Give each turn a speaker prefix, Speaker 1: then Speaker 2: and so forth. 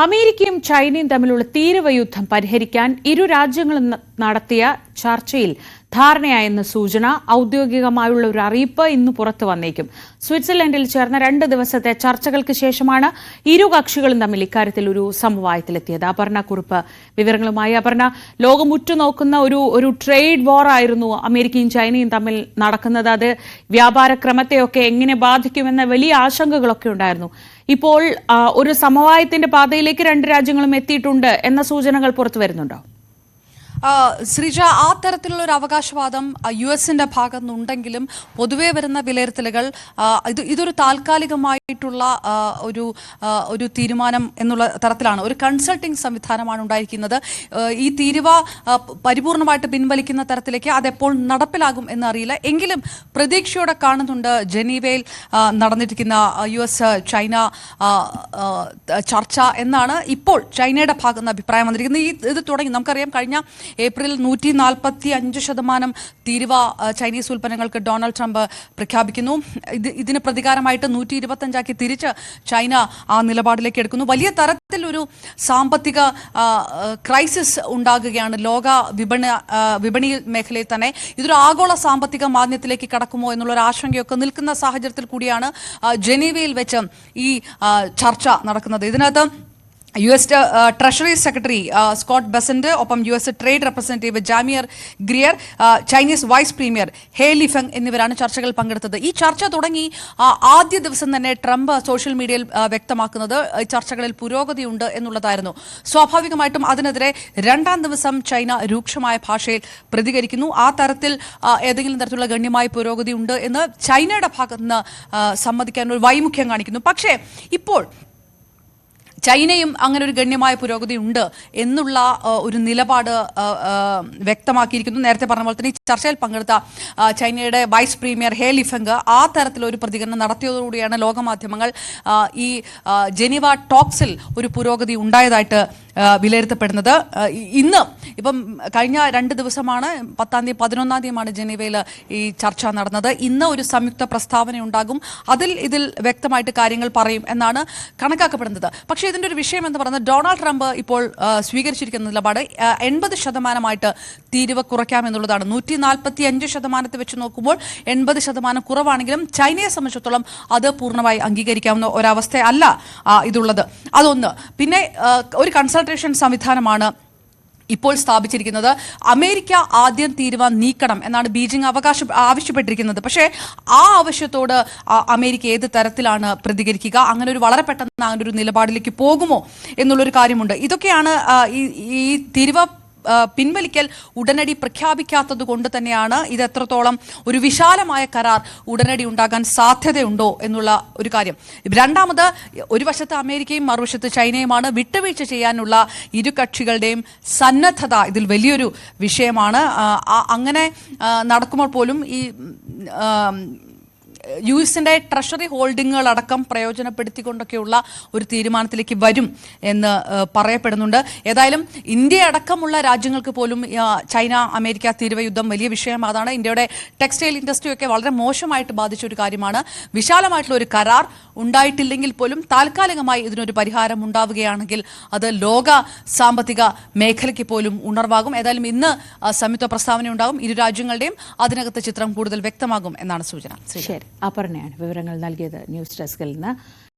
Speaker 1: അമേരിക്കയും ചൈനയും തമ്മിലുള്ള തീരുവ യുദ്ധം പരിഹരിക്കാൻ ഇരു രാജ്യങ്ങളും നടത്തിയ ചർച്ചയിൽ ധാരണയായെന്ന സൂചന. ഔദ്യോഗികമായുള്ള ഒരു അറിയിപ്പ് ഇന്ന് പുറത്തു വന്നേക്കും. സ്വിറ്റ്സർലൻഡിൽ ചേർന്ന 2 ദിവസത്തെ ചർച്ചകൾക്ക് ശേഷമാണ് ഇരു കക്ഷികളും തമ്മിൽ ഇക്കാര്യത്തിൽ ഒരു സമവായത്തിലെത്തിയത്. അപർണ കുറുപ്പ് വിവരങ്ങളുമായി. അപർണ, ലോകം ഉറ്റുനോക്കുന്ന ഒരു ട്രേഡ് വാർ ആയിരുന്നു അമേരിക്കയും ചൈനയും തമ്മിൽ നടക്കുന്നത്. അത് വ്യാപാരക്രമത്തെയൊക്കെ എങ്ങനെ ബാധിക്കുമെന്ന വലിയ ആശങ്കകളൊക്കെ ഉണ്ടായിരുന്നു. ഇപ്പോൾ ഒരു സമവായത്തിന്റെ പാതയിലേക്ക് 2 രാജ്യങ്ങളും എത്തിയിട്ടുണ്ട് എന്ന സൂചനകൾ പുറത്തു വരുന്നുണ്ടോ?
Speaker 2: ശ്രീജ, ആ തരത്തിലുള്ള ഒരു അവകാശവാദം US-ന്റെ ഭാഗത്തുനിന്നുണ്ടെങ്കിലും പൊതുവെ വരുന്ന വിലയിരുത്തലുകൾ ഇതൊരു താൽക്കാലികമായിട്ടുള്ള ഒരു തീരുമാനം എന്നുള്ള തരത്തിലാണ്. ഒരു കൺസൾട്ടിംഗ് സംവിധാനമാണ് ഉണ്ടായിരിക്കുന്നത്. ഈ തീരുവ പരിപൂർണമായിട്ട് പിൻവലിക്കുന്ന തരത്തിലേക്ക് അതെപ്പോൾ നടപ്പിലാകും എന്നറിയില്ല. എങ്കിലും പ്രതീക്ഷയോടെ കാണുന്നുണ്ട് ജനീവയിൽ നടന്നിരിക്കുന്ന US ചൈന ചർച്ച എന്നാണ് ഇപ്പോൾ ചൈനയുടെ ഭാഗത്ത് നിന്ന് അഭിപ്രായം വന്നിരിക്കുന്നത്. ഇത് തുടങ്ങി നമുക്കറിയാം, കഴിഞ്ഞ ഏപ്രിൽ 145% തീരുവ ചൈനീസ് ഉൽപ്പന്നങ്ങൾക്ക് ഡൊണാൾഡ് ട്രംപ് പ്രഖ്യാപിക്കുന്നു. ഇതിന് പ്രതികാരമായിട്ട് 125 തിരിച്ച് ചൈന ആ നിലപാടിലേക്ക് എടുക്കുന്നു. വലിയ തരത്തിലൊരു സാമ്പത്തിക ക്രൈസിസ് ഉണ്ടാകുകയാണ് ലോക വിപണി മേഖലയിൽ തന്നെ. ഇതൊരു ആഗോള സാമ്പത്തിക മാന്ദ്യത്തിലേക്ക് കടക്കുമോ എന്നുള്ളൊരു ആശങ്കയൊക്കെ നിൽക്കുന്ന സാഹചര്യത്തിൽ കൂടിയാണ് ജനീവയിൽ വെച്ച് ഈ ചർച്ച നടക്കുന്നത്. ഇതിനകത്ത് US treasury secretary Scott Bessent, ഒപ്പം US trade representative Jamieson Greer, Chinese vice premier He Lifeng എന്നിവരാണ് ചർച്ചകൾ പങ്കെടുത്തത്. ഈ ചർച്ച തുടങ്ങി ആദ്യ ദിവസം തന്നെ ട്രംപ് സോഷ്യൽ മീഡിയയിൽ വ്യക്തമാക്കുന്നത് ചർച്ചകളിൽ പുരോഗതിയുണ്ട് എന്നുള്ളതായിരുന്നു. സ്വാഭാവികമായിട്ടും അതിനെതിരെ 2ാം ദിവസം ചൈന രൂക്ഷമായ ഭാഷയിൽ പ്രതികരിക്കുന്നു. ആ തരത്തിൽ ഏതെങ്കിലും തരത്തിലുള്ള ഗണ്യമായ പുരോഗതി ഉണ്ട് എന്ന് ചൈനയുടെ ഭാഗത്തുനിന്ന് സമ്മതിക്കാൻ ഒരു വൈമുഖ്യം കാണിക്കുന്നു. പക്ഷേ ഇപ്പോൾ ചൈനയും അങ്ങനെ ഒരു ഗണ്യമായ പുരോഗതി ഉണ്ട് എന്നുള്ള ഒരു നിലപാട് വ്യക്തമാക്കിയിരിക്കുന്നു. നേരത്തെ പറഞ്ഞ പോലെ തന്നെ ഈ ചർച്ചയിൽ പങ്കെടുത്ത ചൈനയുടെ വൈസ് പ്രീമിയർ ഹേ ലിഫെങ് ആ തരത്തിലൊരു പ്രതികരണം നടത്തിയതോടുകൂടിയാണ് ലോകമാധ്യമങ്ങൾ ഈ ജനീവ ടോക്സിൽ ഒരു പുരോഗതി ഉണ്ടായതായിട്ട് വിലയിരുത്തപ്പെടുന്നത്. ഇന്ന് ഇപ്പം കഴിഞ്ഞ 2 ദിവസമാണ്, 10-ാം തീയതി 11-ാം തീയതിയാണ് ജനീവയിൽ ഈ ചർച്ച നടന്നത്. ഇന്ന് ഒരു സംയുക്ത പ്രസ്താവന ഉണ്ടാകും. ഇതിൽ വ്യക്തമായിട്ട് കാര്യങ്ങൾ പറയും എന്നാണ് കണക്കാക്കപ്പെടുന്നത്. പക്ഷേ ഇതിൻ്റെ ഒരു വിഷയം എന്ന് പറയുന്നത് ഡൊണാൾഡ് ട്രംപ് ഇപ്പോൾ സ്വീകരിച്ചിരിക്കുന്ന നിലപാട് 80% തീരുവ കുറയ്ക്കാമെന്നുള്ളതാണ്. 145% വെച്ച് നോക്കുമ്പോൾ 80% കുറവാണെങ്കിലും ചൈനയെ സംബന്ധിച്ചിടത്തോളം അത് പൂർണ്ണമായി അംഗീകരിക്കാവുന്ന ഒരവസ്ഥ അല്ല ഇതുള്ളത്. അതൊന്ന്. പിന്നെ ഒരു കൺസൾട്ടേഷൻ സംവിധാനമാണ് ഇപ്പോൾ സ്ഥാപിച്ചിരിക്കുന്നത്. അമേരിക്ക ആദ്യം തീരുവ നീക്കണം എന്നാണ് ബീജിംഗ് ആവശ്യപ്പെട്ടിരിക്കുന്നത്. പക്ഷേ ആ ആവശ്യത്തോട് അമേരിക്ക ഏത് തരത്തിലാണ് പ്രതികരിക്കുക, അങ്ങനെ ഒരു വളരെ പെട്ടെന്ന് അങ്ങനെ ഒരു നിലപാടിലേക്ക് പോകുമോ എന്നുള്ളൊരു കാര്യമുണ്ട്. ഇതൊക്കെയാണ് ഈ തീരുവ പിൻവലിക്കൽ ഉടനടി പ്രഖ്യാപിക്കാത്തത് കൊണ്ട് തന്നെയാണ് ഇത് എത്രത്തോളം ഒരു വിശാലമായ കരാർ ഉടനടി ഉണ്ടാകാൻ സാധ്യതയുണ്ടോ എന്നുള്ള ഒരു കാര്യം. 2ാമത്, ഒരു വശത്ത് അമേരിക്കയും മറുവശത്ത് ചൈനയുമാണ്. വിട്ടുവീഴ്ച ചെയ്യാനുള്ള ഇരു കക്ഷികളുടെയും സന്നദ്ധത ഇതിൽ വലിയൊരു വിഷയമാണ്. അങ്ങനെ നടക്കുമ്പോൾ പോലും ഈ US-ന്റെ ട്രഷറി ഹോൾഡിങ്ങുകളടക്കം പ്രയോജനപ്പെടുത്തിക്കൊണ്ടൊക്കെയുള്ള ഒരു തീരുമാനത്തിലേക്ക് വരും എന്ന് പറയപ്പെടുന്നുണ്ട്. ഏതായാലും ഇന്ത്യ അടക്കമുള്ള രാജ്യങ്ങൾക്ക് പോലും ചൈന അമേരിക്ക തീരുവ യുദ്ധം വലിയ വിഷയം. അതാണ് ഇന്ത്യയുടെ ടെക്സ്റ്റൈൽ ഇൻഡസ്ട്രിയൊക്കെ വളരെ മോശമായിട്ട് ബാധിച്ച ഒരു കാര്യമാണ്. വിശാലമായിട്ടുള്ള ഒരു കരാർ ഉണ്ടായിട്ടില്ലെങ്കിൽ പോലും താൽക്കാലികമായി ഇതിനൊരു പരിഹാരം ഉണ്ടാവുകയാണെങ്കിൽ അത് ലോക സാമ്പത്തിക മേഖലയ്ക്ക് പോലും ഉണർവാകും. ഏതായാലും ഇന്ന് സംയുക്ത പ്രസ്താവന ഉണ്ടാകും ഇരു രാജ്യങ്ങളുടെയും. അതിനകത്ത് ചിത്രം കൂടുതൽ വ്യക്തമാകും എന്നാണ് സൂചന.
Speaker 1: ശരി, അപർണയാണ് വിവരങ്ങൾ നൽകിയത് ന്യൂസ് ഡെസ്കിൽ നിന്ന്.